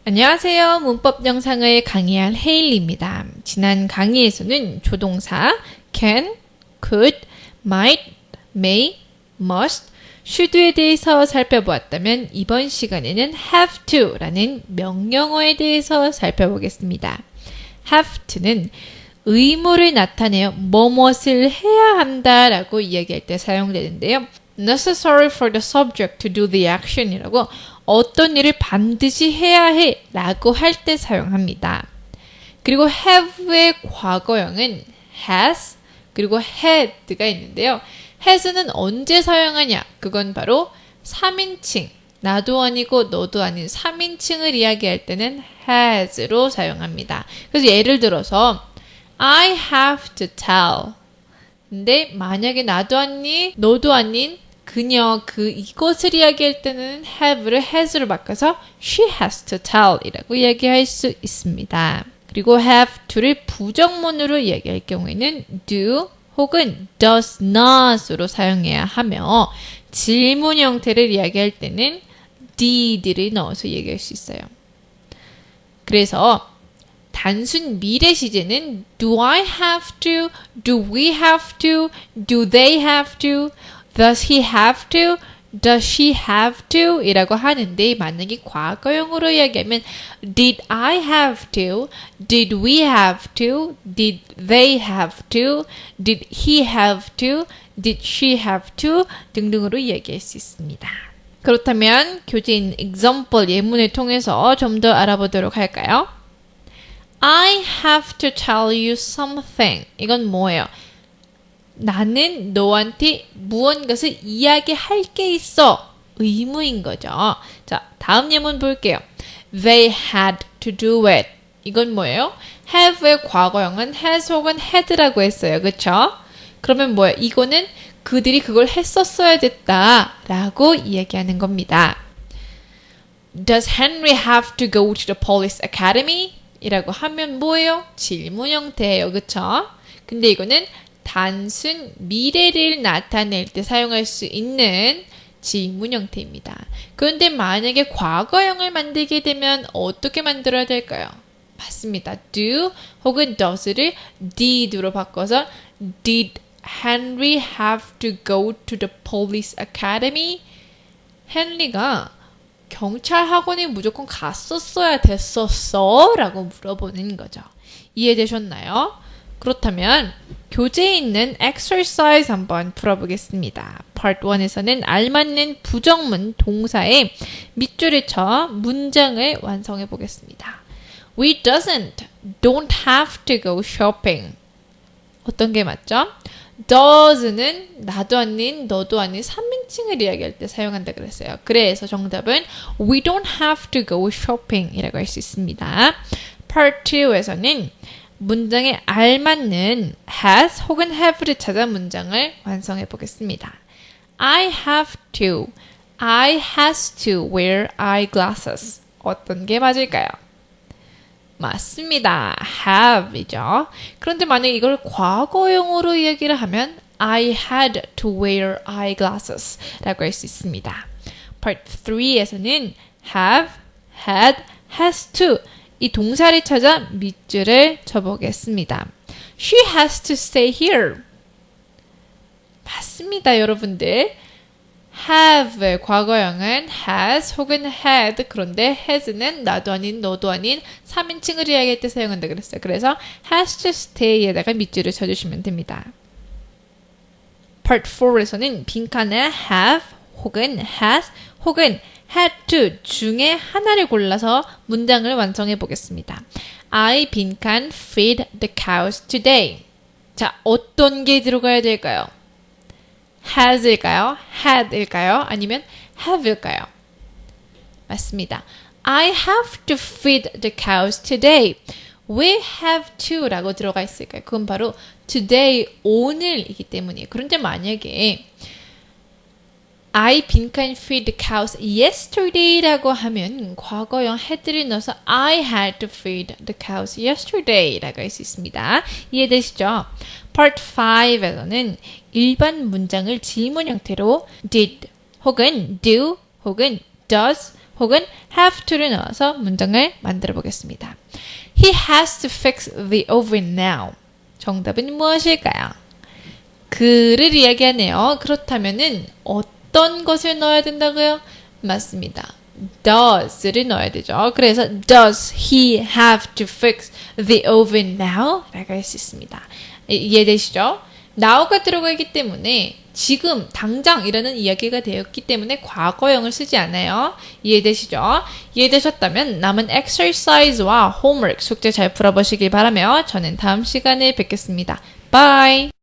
안녕하세요. 문법 영상을 강의할 헤일리입니다. 지난 강의에서는 조동사 can, could, might, may, must, should에 대해서 살펴보았다면 이번 시간에는 have to라는 명령어에 대해서 살펴보겠습니다. have to는 의무를 나타내어 뭐뭇을 해야 한다라고 이야기할 때 사용되는데요. necessary for the subject to do the action 이라고 어떤 일을 반드시 해야 해 라고 할 때 사용합니다. 그리고 have의 과거형은 has 그리고 had가 있는데요. has는 언제 사용하냐? 그건 바로 3인칭, 나도 아니고 너도 아닌 3인칭을 이야기할 때는 has로 사용합니다. 그래서 예를 들어서 I have to tell. 근데 만약에 나도 아니, 너도 아닌 그녀, 이것을 이야기할 때는 have를 has로 바꿔서 she has to tell 이라고 이야기할 수 있습니다. 그리고 have to를 부정문으로 이야기할 경우에는 do 혹은 does not으로 사용해야 하며 질문 형태를 이야기할 때는 did를 넣어서 얘기할 수 있어요. 그래서 단순 미래 시제는 do I have to, do we have to, do they have to, does he have to, does she have to 이라고 하는데 만약에 과거형으로 이야기하면 did I have to, did we have to, did they have to, did he have to, did she have to 등등으로 이야기할 수 있습니다. 그렇다면 교재인 example 예문을 통해서 좀 더 알아보도록 할까요? I have to tell you something. 이건 뭐예요? 나는 너한테 무언가를 이야기할 게 있어. 의무인 거죠. 자, 다음 예문 볼게요. They had to do it. 이건 뭐예요? have의 과거형은 has 혹은 had라고 했어요. 그쵸? 그러면 뭐예요? 이거는 그들이 그걸 했었어야 됐다 라고 이야기하는 겁니다. Does Henry have to go to the police academy? 이라고 하면 뭐예요? 질문 형태예요. 그쵸? 근데 이거는 단순 미래를 나타낼 때 사용할 수 있는 질문 형태입니다. 그런데 만약에 과거형을 만들게 되면 어떻게 만들어야 될까요? 맞습니다. do 혹은 does를 did로 바꿔서 Did Henry have to go to the police academy? 헨리가 경찰 학원에 무조건 갔었어야 됐었어? 라고 물어보는 거죠. 이해되셨나요? 그렇다면 교재에 있는 exercise 한번 풀어보겠습니다. Part 1에서는 알맞는 부정문 동사에 밑줄을 쳐 문장을 완성해 보겠습니다. We don't have to go shopping. 어떤 게 맞죠? does는 나도 아닌 너도 아닌 3인칭을 이야기할 때 사용한다 그랬어요. 그래서 정답은 we don't have to go shopping 이라고 할 수 있습니다. Part 2에서는 문장에 알맞는 has 혹은 have를 찾아 문장을 완성해 보겠습니다. I have to, I has to wear eyeglasses. 어떤 게 맞을까요? 맞습니다. have이죠. 그런데 만약에 이걸 과거형으로 이야기를 하면 I had to wear eyeglasses 라고 할 수 있습니다. Part 3에서는 have, had, has to 이 동사를 찾아 밑줄을 쳐보겠습니다. She has to stay here. 맞습니다, 여러분들. have의 과거형은 has 혹은 had 그런데 has는 나도 아닌 너도 아닌 3인칭을 이야기할 때 사용한다 그랬어요. 그래서 has to stay에다가 밑줄을 쳐주시면 됩니다. Part 4에서는 빈칸에 have 혹은 has 혹은 had to 중에 하나를 골라서 문장을 완성해 보겠습니다. I 빈칸 feed the cows today. 자, 어떤 게 들어가야 될까요? has일까요? had일까요? 아니면 have일까요? 맞습니다. I have to feed the cows today. 왜 have to 라고 들어가 있을까요? 그건 바로 today, 오늘이기 때문이에요. 그런데 만약에 I 빈칸 feed the cows yesterday 라고 하면 과거형 had를 넣어서 I had to feed the cows yesterday 라고 할 수 있습니다. 이해되시죠? Part 5에서는 일반 문장을 질문 형태로 did 혹은 do 혹은 does 혹은 have to를 넣어서 문장을 만들어 보겠습니다. He has to fix the oven now. 정답은 무엇일까요? 그를 이야기하네요. 그렇다면은 어떤 것을 넣어야 된다고요? 맞습니다. does를 넣어야 되죠. 그래서 does he have to fix the oven now? 라고 할 수 있습니다. 이해되시죠? now가 들어가 있기 때문에 지금 당장이라는 이야기가 되었기 때문에 과거형을 쓰지 않아요. 이해되시죠? 이해되셨다면 남은 exercise와 homework 숙제 잘 풀어보시길 바라며 저는 다음 시간에 뵙겠습니다. Bye!